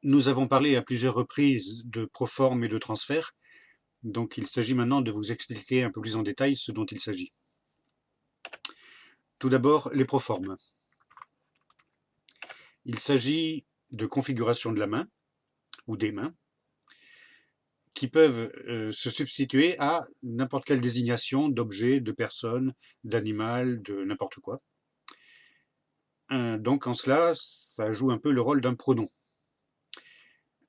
Nous avons parlé à plusieurs reprises de proforme et de transfert, donc il s'agit maintenant de vous expliquer un peu plus en détail ce dont il s'agit. Tout d'abord, les proformes. Il s'agit de configurations de la main ou des mains qui peuvent se substituer à n'importe quelle désignation d'objet, de personne, d'animal, de n'importe quoi. Donc en cela, ça joue un peu le rôle d'un pronom.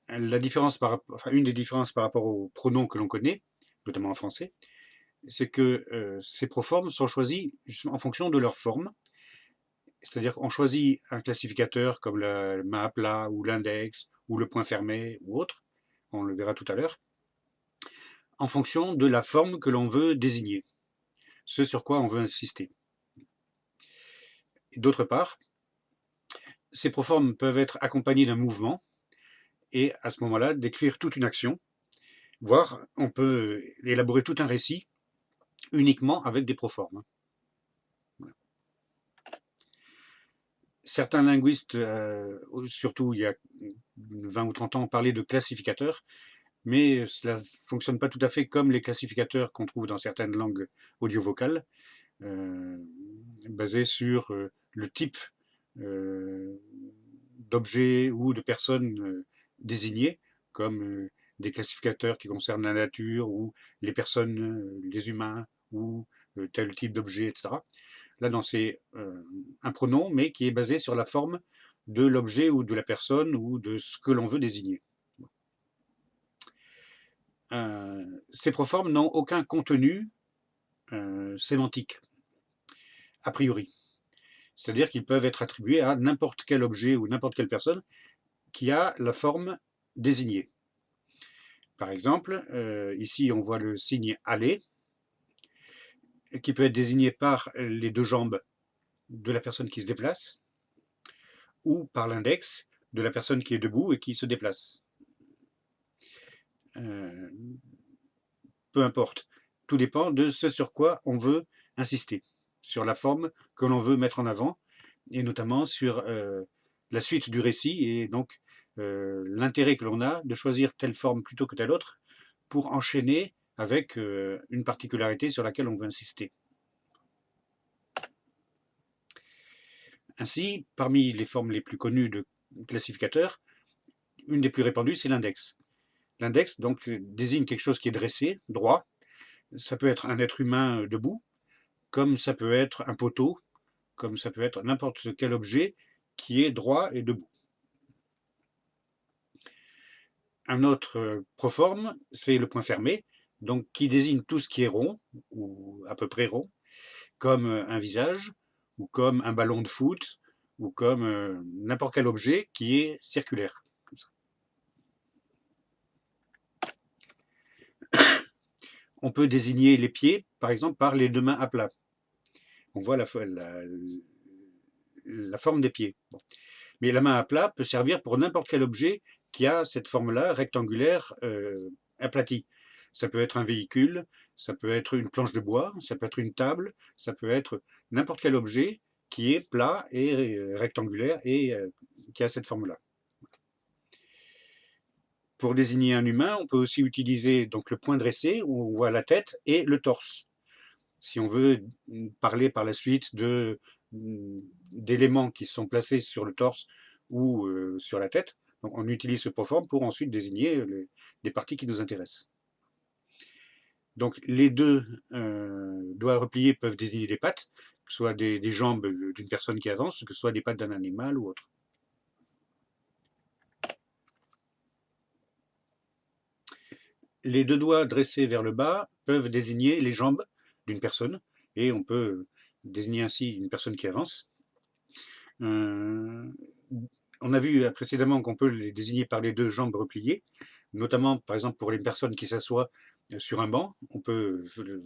Une des différences par rapport aux pronoms que l'on connaît, notamment en français, c'est que ces proformes sont choisis en fonction de leur forme. C'est-à-dire qu'on choisit un classificateur comme la main à plat ou l'index ou le point fermé ou autre, on le verra tout à l'heure, en fonction de la forme que l'on veut désigner, ce sur quoi on veut insister. D'autre part, ces proformes peuvent être accompagnées d'un mouvement et à ce moment-là décrire toute une action, voire on peut élaborer tout un récit uniquement avec des proformes. Certains linguistes, surtout il y a 20 ou 30 ans, parlaient de classificateurs, mais cela ne fonctionne pas tout à fait comme les classificateurs qu'on trouve dans certaines langues audio-vocales, basés sur le type d'objet ou de personnes désignées, comme des classificateurs qui concernent la nature ou les personnes, les humains ou tel type d'objet, etc. Là, non, c'est un pronom, mais qui est basé sur la forme de l'objet ou de la personne ou de ce que l'on veut désigner. Ces proformes n'ont aucun contenu sémantique, a priori. C'est-à-dire qu'ils peuvent être attribués à n'importe quel objet ou n'importe quelle personne qui a la forme désignée. Par exemple, ici on voit le signe aller, qui peut être désigné par les deux jambes de la personne qui se déplace, ou par l'index de la personne qui est debout et qui se déplace. Peu importe, tout dépend de ce sur quoi on veut insister, sur la forme que l'on veut mettre en avant, et notamment sur la suite du récit, et donc l'intérêt que l'on a de choisir telle forme plutôt que telle autre, pour enchaîner avec une particularité sur laquelle on veut insister. Ainsi, parmi les formes les plus connues de classificateurs, une des plus répandues, c'est l'index. L'index donc désigne quelque chose qui est dressé, droit. Ça peut être un être humain debout, comme ça peut être un poteau, comme ça peut être n'importe quel objet qui est droit et debout. Un autre proforme, c'est le point fermé, donc qui désigne tout ce qui est rond, ou à peu près rond, comme un visage, ou comme un ballon de foot, ou comme n'importe quel objet qui est circulaire. Comme ça. On peut désigner les pieds, par exemple, par les deux mains à plat. On voit la forme des pieds. Bon. Mais la main à plat peut servir pour n'importe quel objet qui a cette forme-là, rectangulaire, aplatie. Ça peut être un véhicule, ça peut être une planche de bois, ça peut être une table, ça peut être n'importe quel objet qui est plat et rectangulaire et qui a cette forme-là. Pour désigner un humain, on peut aussi utiliser donc le point dressé, où on voit la tête et le torse. Si on veut parler par la suite d'éléments qui sont placés sur le torse ou sur la tête, donc on utilise ce proforme pour ensuite désigner les parties qui nous intéressent. Donc les deux doigts repliés peuvent désigner des pattes, que ce soit des jambes d'une personne qui avance, que ce soit des pattes d'un animal ou autre. Les deux doigts dressés vers le bas peuvent désigner les jambes d'une personne, et on peut désigner ainsi une personne qui avance. On a vu précédemment qu'on peut les désigner par les deux jambes repliées, notamment par exemple pour les personnes qui s'assoient sur un banc, on peut le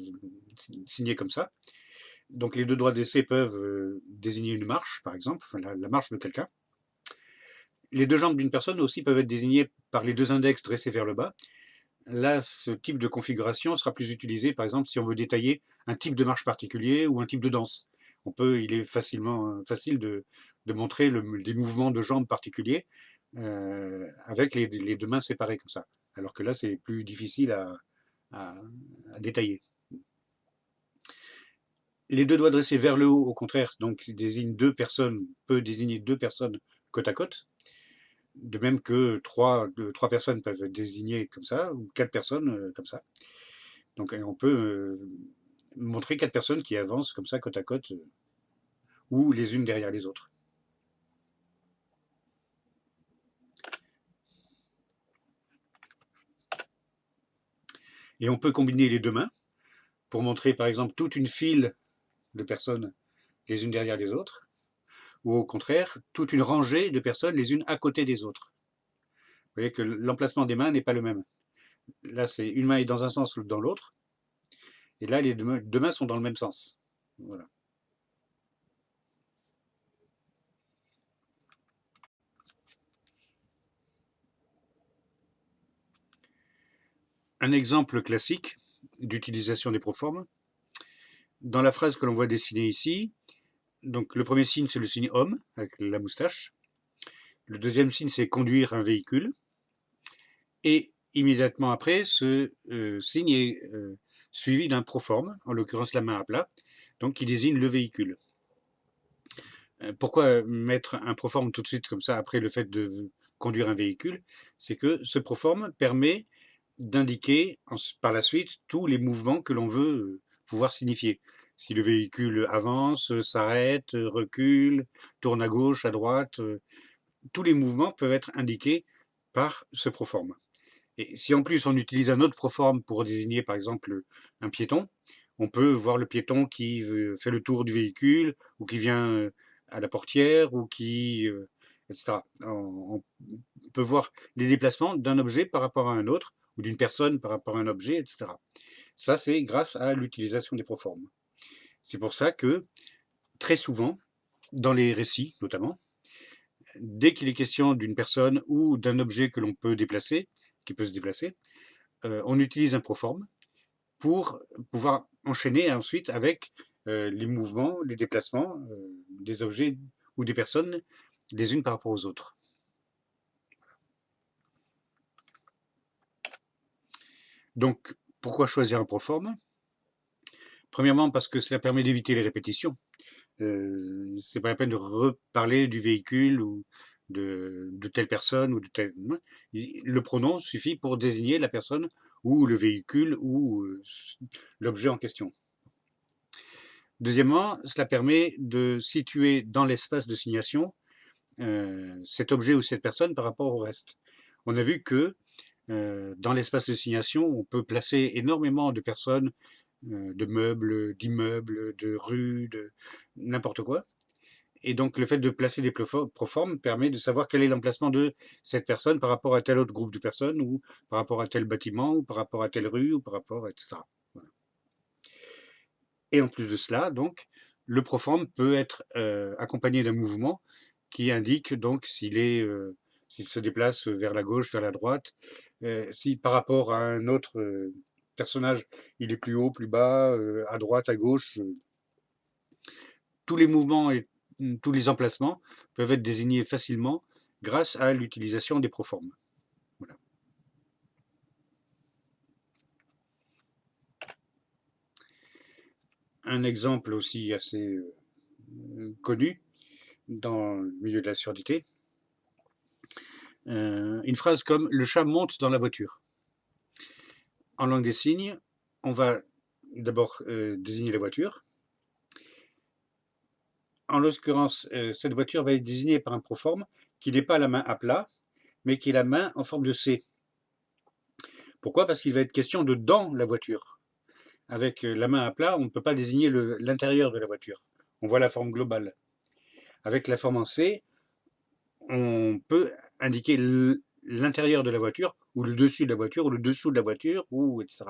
signer comme ça. Donc les deux doigts dressés peuvent désigner une marche, par exemple, enfin, la marche de quelqu'un. Les deux jambes d'une personne aussi peuvent être désignées par les deux index dressés vers le bas. Là, ce type de configuration sera plus utilisé, par exemple, si on veut détailler un type de marche particulier ou un type de danse. Il est facile de montrer des mouvements de jambes particuliers avec les deux mains séparées comme ça. Alors que là, c'est plus difficile à détailler. Les deux doigts dressés vers le haut, au contraire, donc désigne deux personnes, peut désigner deux personnes côte à côte. De même que trois personnes peuvent être désignées comme ça, ou quatre personnes comme ça. Donc on peut montrer quatre personnes qui avancent comme ça côte à côte, ou les unes derrière les autres. Et on peut combiner les deux mains pour montrer par exemple toute une file de personnes les unes derrière les autres, ou au contraire, toute une rangée de personnes les unes à côté des autres. Vous voyez que l'emplacement des mains n'est pas le même. Là, c'est une main est dans un sens ou dans l'autre, et là, les deux mains sont dans le même sens. Voilà. Un exemple classique d'utilisation des proformes. Dans la phrase que l'on voit dessinée ici, donc le premier signe, c'est le signe homme, avec la moustache. Le deuxième signe, c'est conduire un véhicule. Et immédiatement après, ce signe est suivi d'un proforme, en l'occurrence la main à plat, donc qui désigne le véhicule. Pourquoi mettre un proforme tout de suite comme ça après le fait de conduire un véhicule? C'est que ce proforme permet d'indiquer par la suite tous les mouvements que l'on veut pouvoir signifier. Si le véhicule avance, s'arrête, recule, tourne à gauche, à droite, tous les mouvements peuvent être indiqués par ce proforme. Et si en plus on utilise un autre proforme pour désigner par exemple un piéton, on peut voir le piéton qui fait le tour du véhicule ou qui vient à la portière ou qui, etc. On peut voir les déplacements d'un objet par rapport à un autre ou d'une personne par rapport à un objet, etc. Ça, c'est grâce à l'utilisation des proformes. C'est pour ça que très souvent, dans les récits notamment, dès qu'il est question d'une personne ou d'un objet que l'on peut déplacer, qui peut se déplacer, on utilise un proforme pour pouvoir enchaîner ensuite avec les mouvements, les déplacements des objets ou des personnes les unes par rapport aux autres. Donc, pourquoi choisir un proforme? Premièrement, parce que cela permet d'éviter les répétitions. C'est pas la peine de reparler du véhicule ou de telle personne ou de telle. Le pronom suffit pour désigner la personne ou le véhicule ou l'objet en question. Deuxièmement, cela permet de situer dans l'espace de signation cet objet ou cette personne par rapport au reste. On a vu que dans l'espace de signation, on peut placer énormément de personnes, de meubles, d'immeubles, de rues, de n'importe quoi. Et donc, le fait de placer des proformes permet de savoir quel est l'emplacement de cette personne par rapport à tel autre groupe de personnes, ou par rapport à tel bâtiment, ou par rapport à telle rue, ou par rapport, etc. Voilà. Et en plus de cela, donc, le proforme peut être accompagné d'un mouvement qui indique donc s'il se déplace vers la gauche, vers la droite, si par rapport à un autre personnage, il est plus haut, plus bas, à droite, à gauche. Tous les mouvements et tous les emplacements peuvent être désignés facilement grâce à l'utilisation des proformes. Voilà. Un exemple aussi assez connu dans le milieu de la surdité, une phrase comme « le chat monte dans la voiture ». En langue des signes, on va d'abord désigner la voiture. En l'occurrence, cette voiture va être désignée par un proforme qui n'est pas la main à plat, mais qui est la main en forme de C. Pourquoi? Parce qu'il va être question de dans la voiture. Avec la main à plat, on ne peut pas désigner l'intérieur de la voiture. On voit la forme globale. Avec la forme en C, on peut indiquer l'intérieur de la voiture, ou le dessus de la voiture, ou le dessous de la voiture, ou etc.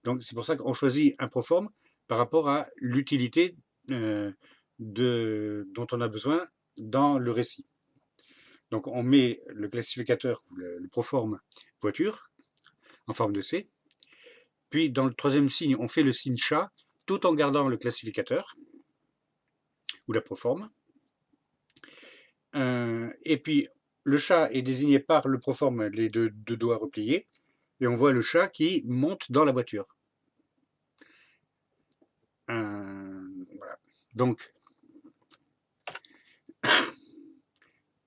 Donc c'est pour ça qu'on choisit un proforme par rapport à l'utilité dont on a besoin dans le récit. Donc on met le classificateur, le proforme voiture, en forme de C. Puis dans le troisième signe, on fait le signe chat, tout en gardant le classificateur, ou la proforme. Et puis le chat est désigné par le proforme, les deux doigts repliés, et on voit le chat qui monte dans la voiture. Voilà. Donc,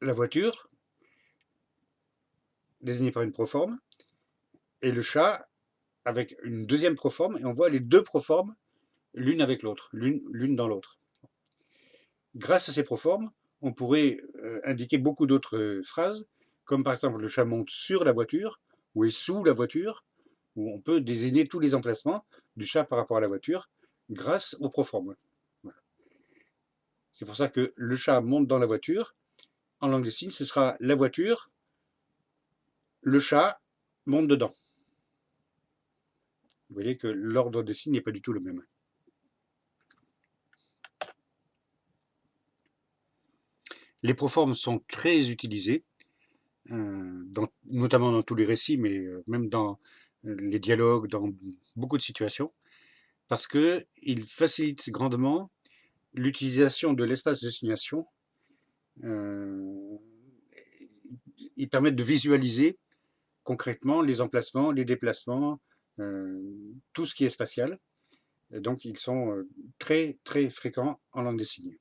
la voiture, désignée par une proforme, et le chat avec une deuxième proforme, et on voit les deux proformes l'une avec l'autre, l'une dans l'autre. Grâce à ces proformes, on pourrait indiquer beaucoup d'autres phrases, comme par exemple le chat monte sur la voiture, ou est sous la voiture, où on peut désigner tous les emplacements du chat par rapport à la voiture grâce aux proformes. Voilà. C'est pour ça que le chat monte dans la voiture. En langue des signes, ce sera la voiture, le chat monte dedans. Vous voyez que l'ordre des signes n'est pas du tout le même. Les proformes sont très utilisés, notamment dans tous les récits, mais même dans les dialogues, dans beaucoup de situations, parce qu'ils facilitent grandement l'utilisation de l'espace de signation. Ils permettent de visualiser concrètement les emplacements, les déplacements, tout ce qui est spatial. Et donc, ils sont très, très fréquents en langue des signes.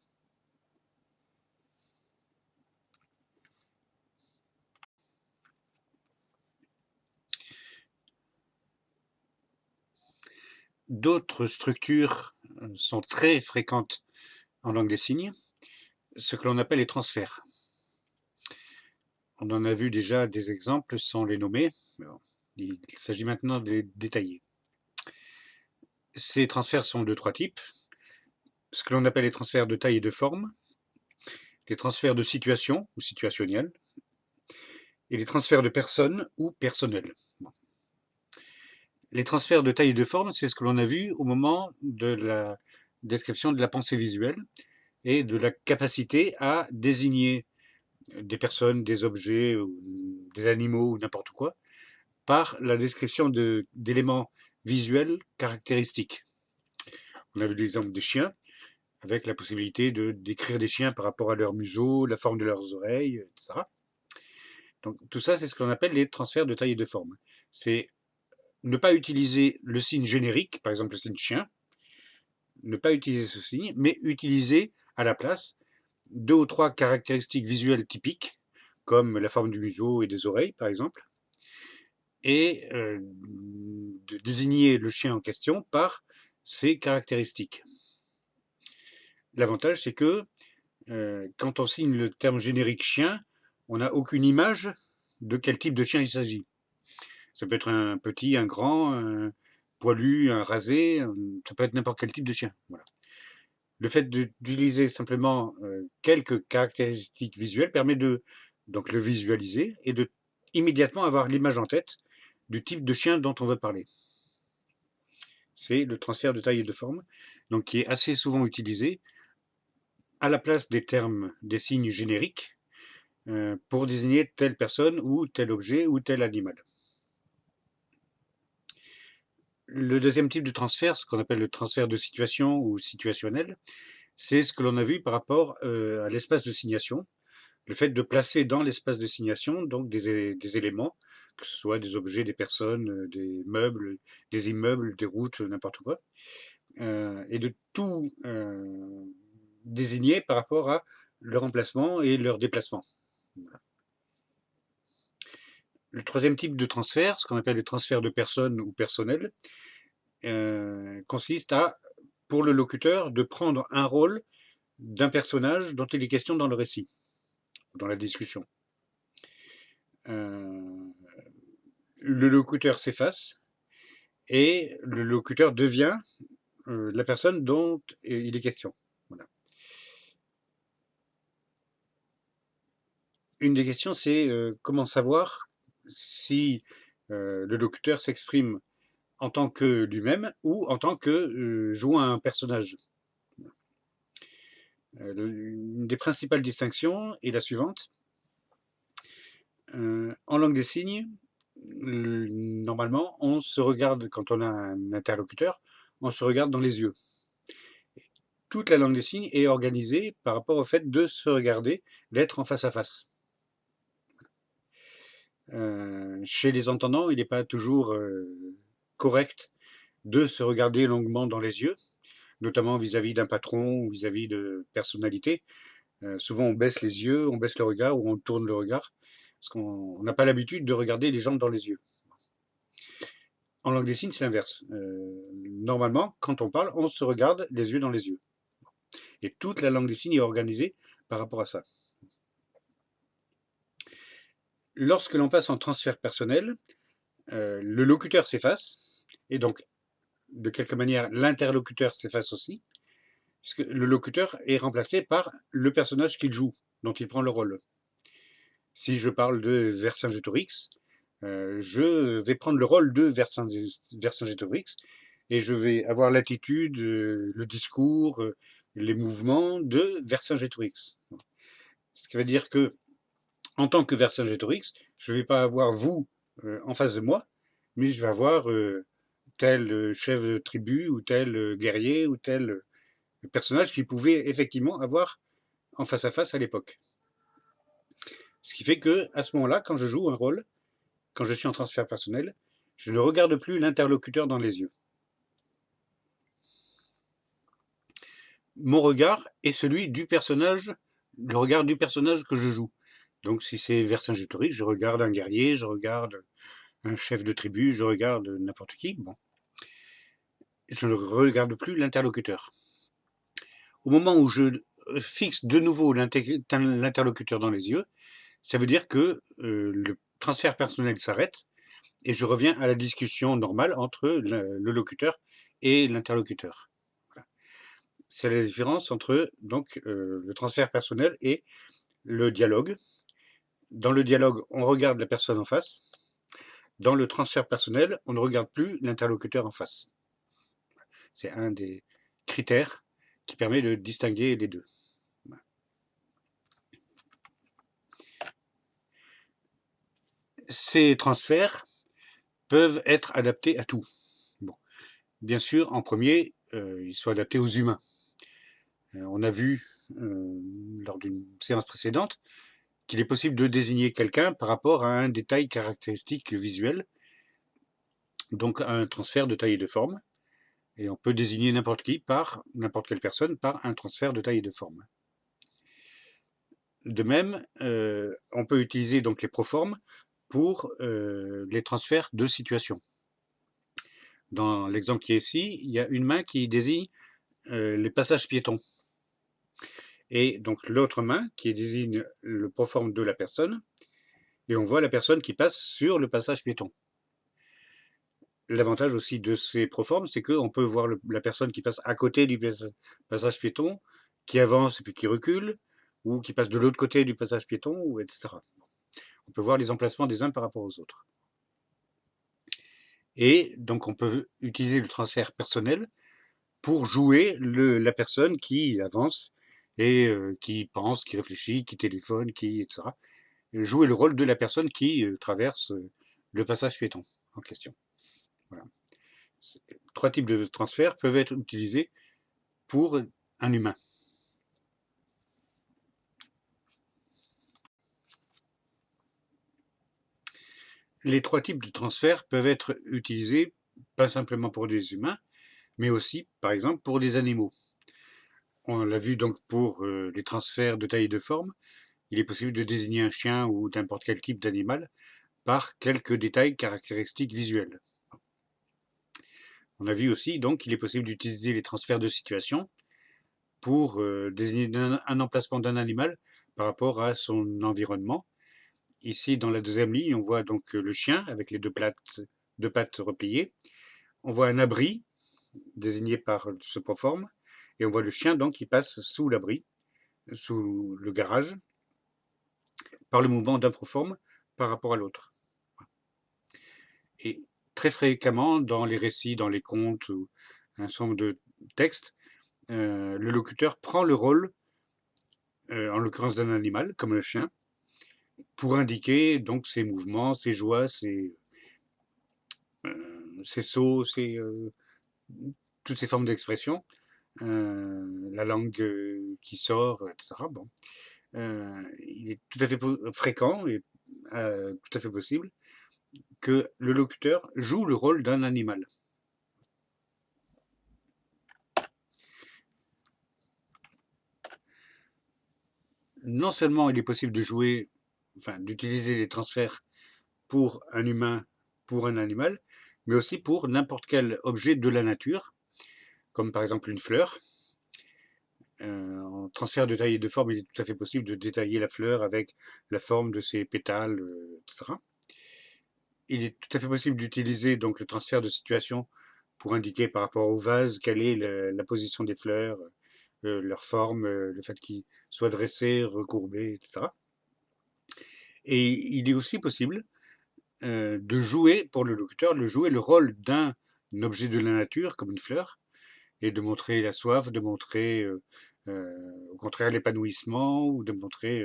D'autres structures sont très fréquentes en langue des signes, ce que l'on appelle les transferts. On en a vu déjà des exemples sans les nommer. Il s'agit maintenant de les détailler. Ces transferts sont de trois types. Ce que l'on appelle les transferts de taille et de forme, les transferts de situation ou situationnels, et les transferts de personnes ou personnels. Les transferts de taille et de forme, c'est ce que l'on a vu au moment de la description de la pensée visuelle et de la capacité à désigner des personnes, des objets, des animaux ou n'importe quoi, par la description d'éléments visuels caractéristiques. On a vu l'exemple des chiens, avec la possibilité de décrire des chiens par rapport à leur museau, la forme de leurs oreilles, etc. Donc tout ça, c'est ce qu'on appelle les transferts de taille et de forme. C'est ne pas utiliser le signe générique, par exemple le signe chien, ne pas utiliser ce signe, mais utiliser à la place deux ou trois caractéristiques visuelles typiques, comme la forme du museau et des oreilles, par exemple, et de désigner le chien en question par ses caractéristiques. L'avantage, c'est que quand on signe le terme générique chien, on n'a aucune image de quel type de chien il s'agit. Ça peut être un petit, un grand, un poilu, un rasé, ça peut être n'importe quel type de chien. Voilà. Le fait d'utiliser simplement quelques caractéristiques visuelles permet de donc le visualiser et de immédiatement avoir l'image en tête du type de chien dont on veut parler. C'est le transfert de taille et de forme, donc qui est assez souvent utilisé à la place des termes, des signes génériques, pour désigner telle personne ou tel objet ou tel animal. Le deuxième type de transfert, ce qu'on appelle le transfert de situation ou situationnel, c'est ce que l'on a vu par rapport à l'espace de signation. Le fait de placer dans l'espace de signation donc des éléments, que ce soit des objets, des personnes, des meubles, des immeubles, des routes, n'importe quoi, et de tout désigner par rapport à leur emplacement et leur déplacement. Voilà. Le troisième type de transfert, ce qu'on appelle le transfert de personnes ou personnel, consiste à, pour le locuteur, de prendre un rôle d'un personnage dont il est question dans le récit, dans la discussion. Le locuteur s'efface et le locuteur devient la personne dont il est question. Voilà. Une des questions, c'est comment savoir si le locuteur s'exprime en tant que lui-même ou en tant que jouant un personnage. Une des principales distinctions est la suivante. En langue des signes, normalement, on se regarde, quand on a un interlocuteur, on se regarde dans les yeux. Toute la langue des signes est organisée par rapport au fait de se regarder, d'être en face à face. Chez les entendants, il n'est pas toujours correct de se regarder longuement dans les yeux, notamment vis-à-vis d'un patron ou vis-à-vis de personnalités. Souvent, on baisse les yeux, on baisse le regard ou on tourne le regard, parce qu'on n'a pas l'habitude de regarder les gens dans les yeux. En langue des signes, c'est l'inverse. Normalement, quand on parle, on se regarde les yeux dans les yeux. Et toute la langue des signes est organisée par rapport à ça. Lorsque l'on passe en transfert personnel, le locuteur s'efface, et donc, de quelque manière, l'interlocuteur s'efface aussi, puisque le locuteur est remplacé par le personnage qu'il joue, dont il prend le rôle. Si je parle de Vercingétorix, je vais prendre le rôle de Vercingétorix, et je vais avoir l'attitude, le discours, les mouvements de Vercingétorix. Ce qui veut dire que, en tant que Vercingétorix, je ne vais pas avoir vous en face de moi, mais je vais avoir tel chef de tribu ou tel guerrier ou tel personnage qu'il pouvait effectivement avoir en face à face à l'époque. Ce qui fait que, à ce moment-là, quand je joue un rôle, quand je suis en transfert personnel, je ne regarde plus l'interlocuteur dans les yeux. Mon regard est celui du personnage, le regard du personnage que je joue. Donc si c'est Vercingétorix, je regarde un guerrier, je regarde un chef de tribu, je regarde n'importe qui. Bon. Je ne regarde plus l'interlocuteur. Au moment où je fixe de nouveau l'interlocuteur dans les yeux, ça veut dire que le transfert personnel s'arrête et je reviens à la discussion normale entre le locuteur et l'interlocuteur. Voilà. C'est la différence entre donc, le transfert personnel et le dialogue. Dans le dialogue, on regarde la personne en face. Dans le transfert personnel, on ne regarde plus l'interlocuteur en face. C'est un des critères qui permet de distinguer les deux. Ces transferts peuvent être adaptés à tout. Bon. Bien sûr, en premier, ils sont adaptés aux humains. On a vu lors d'une séance précédente qu'il est possible de désigner quelqu'un par rapport à un détail caractéristique visuel, donc un transfert de taille et de forme. Et on peut désigner n'importe qui par n'importe quelle personne par un transfert de taille et de forme. De même, on peut utiliser donc les proformes pour les transferts de situation. Dans l'exemple qui est ici, il y a une main qui désigne les passages piétons. Et donc l'autre main qui désigne le proforme de la personne, et on voit la personne qui passe sur le passage piéton. L'avantage aussi de ces proformes, c'est qu'on peut voir la personne qui passe à côté du passage piéton, qui avance et puis qui recule, ou qui passe de l'autre côté du passage piéton, ou etc. On peut voir les emplacements des uns par rapport aux autres. Et donc on peut utiliser le transfert personnel pour jouer la personne qui avance et qui pense, qui réfléchit, qui téléphone, etc. Jouer le rôle de la personne qui traverse le passage piéton en question. Voilà. 3 types de transferts peuvent être utilisés pour un humain. Les 3 types de transferts peuvent être utilisés pas simplement pour des humains, mais aussi, par exemple, pour des animaux. On l'a vu donc pour les transferts de taille et de forme. Il est possible de désigner un chien ou n'importe quel type d'animal par quelques détails caractéristiques visuels. On a vu aussi donc qu'il est possible d'utiliser les transferts de situation pour désigner un emplacement d'un animal par rapport à son environnement. Ici, dans la deuxième ligne, on voit donc le chien avec les deux pattes repliées. On voit un abri désigné par ce proforme, et on voit le chien donc qui passe sous l'abri, sous le garage, par le mouvement d'un proforme par rapport à l'autre. Et très fréquemment, dans les récits, dans les contes ou un certain nombre de textes, le locuteur prend le rôle, en l'occurrence d'un animal, comme le chien, pour indiquer donc ses mouvements, ses joies, ses sauts, toutes ces formes d'expression, la langue qui sort, etc. Bon. Il est tout à fait fréquent et tout à fait possible que le locuteur joue le rôle d'un animal. Non seulement il est possible de jouer, enfin d'utiliser les transferts pour un humain, pour un animal, mais aussi pour n'importe quel objet de la nature, comme par exemple une fleur. En transfert de taille et de forme, il est tout à fait possible de détailler la fleur avec la forme de ses pétales, etc. Il est tout à fait possible d'utiliser donc le transfert de situation pour indiquer par rapport au vase quelle est la position des fleurs, leur forme, le fait qu'ils soient dressés, recourbés, etc. Et il est aussi possible de jouer, pour le locuteur, de jouer le rôle d'un objet de la nature, comme une fleur, et de montrer la soif, de montrer au contraire l'épanouissement, ou de montrer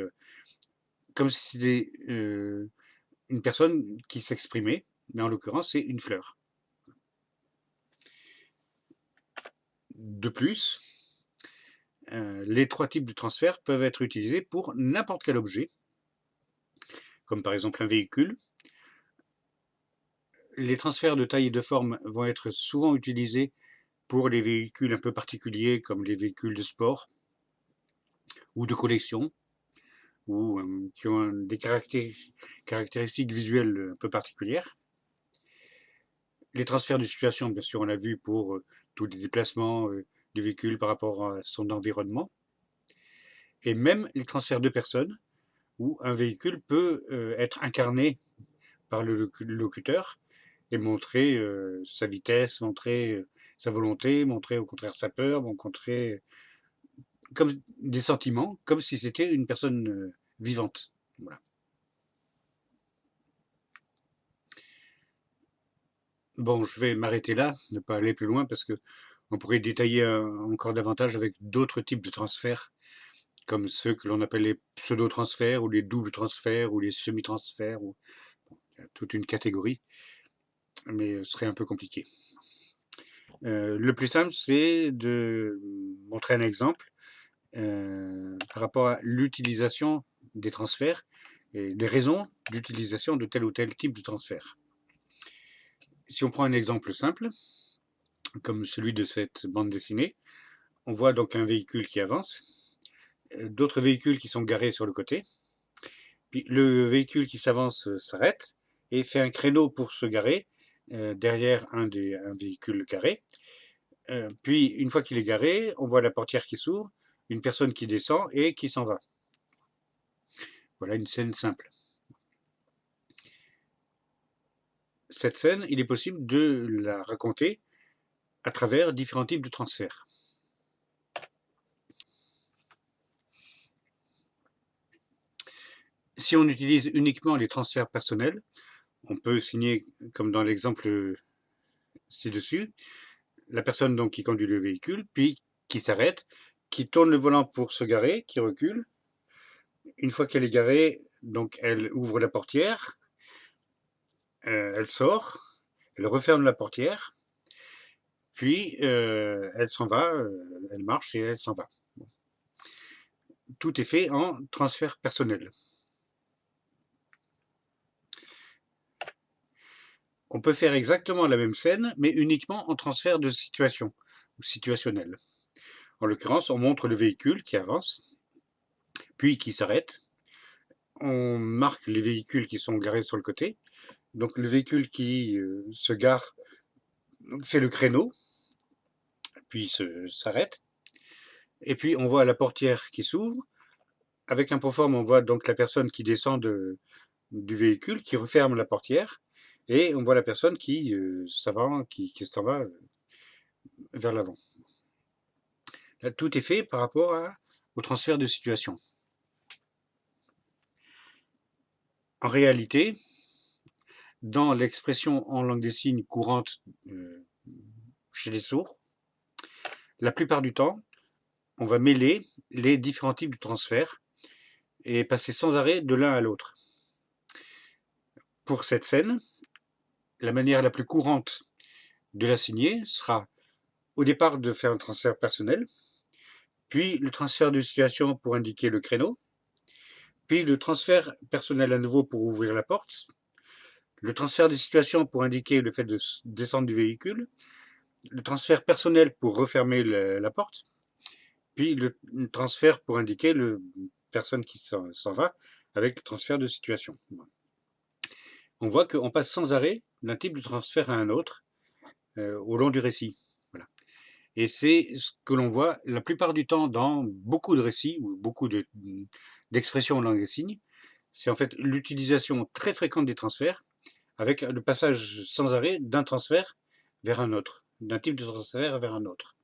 comme si c'était une personne qui s'exprimait, mais en l'occurrence c'est une fleur. De plus, les 3 types de transferts peuvent être utilisés pour n'importe quel objet, comme par exemple un véhicule. Les transferts de taille et de forme vont être souvent utilisés pour les véhicules un peu particuliers, comme les véhicules de sport ou de collection, ou qui ont des caractéristiques visuelles un peu particulières. Les transferts de situation, bien sûr, on l'a vu pour tous les déplacements du véhicule par rapport à son environnement. Et même les transferts de personnes, où un véhicule peut être incarné par le locuteur et montrer sa vitesse, montrer sa volonté, montrer au contraire sa peur, montrer comme des sentiments, comme si c'était une personne vivante. Voilà. Bon, je vais m'arrêter là, ne pas aller plus loin, parce que on pourrait détailler encore davantage avec d'autres types de transferts, comme ceux que l'on appelle les pseudo-transferts, ou les doubles transferts, ou les semi-transferts, ou il y a toute une catégorie, mais ce serait un peu compliqué. Le plus simple, c'est de montrer un exemple par rapport à l'utilisation des transferts et les raisons d'utilisation de tel ou tel type de transfert. Si on prend un exemple simple, comme celui de cette bande dessinée, on voit donc un véhicule qui avance, d'autres véhicules qui sont garés sur le côté, puis le véhicule qui s'avance s'arrête et fait un créneau pour se garer derrière un véhicule garé. Puis une fois qu'il est garé, on voit la portière qui s'ouvre, une personne qui descend et qui s'en va. Voilà une scène simple. Cette scène, il est possible de la raconter à travers différents types de transferts. Si on utilise uniquement les transferts personnels, on peut signer, comme dans l'exemple ci-dessus, la personne donc qui conduit le véhicule, puis qui s'arrête, qui tourne le volant pour se garer, qui recule. Une fois qu'elle est garée, donc elle ouvre la portière, elle sort, elle referme la portière, puis elle s'en va, elle marche et elle s'en va. Tout est fait en transfert personnel. On peut faire exactement la même scène, mais uniquement en transfert de situation, ou situationnel. En l'occurrence, on montre le véhicule qui avance, puis qui s'arrête. On marque les véhicules qui sont garés sur le côté. Donc le véhicule qui se gare fait le créneau, puis s'arrête. Et puis on voit la portière qui s'ouvre. Avec un proforme, on voit donc la personne qui descend du véhicule, qui referme la portière. Et on voit la personne qui s'en va vers l'avant. Là, tout est fait par rapport au transfert de situation. En réalité, dans l'expression en langue des signes courante chez les sourds, la plupart du temps, on va mêler les différents types de transferts et passer sans arrêt de l'un à l'autre. Pour cette scène, la manière la plus courante de la signer sera au départ de faire un transfert personnel, puis le transfert de situation pour indiquer le créneau, puis le transfert personnel à nouveau pour ouvrir la porte, le transfert de situation pour indiquer le fait de descendre du véhicule, le transfert personnel pour refermer la porte, puis le transfert pour indiquer la personne qui s'en va avec le transfert de situation. On voit qu'on passe sans arrêt d'un type de transfert à un autre au long du récit. Voilà. Et c'est ce que l'on voit la plupart du temps dans beaucoup de récits ou beaucoup d'expressions en langue des signes. C'est en fait l'utilisation très fréquente des transferts avec le passage sans arrêt d'un transfert vers un autre, d'un type de transfert vers un autre.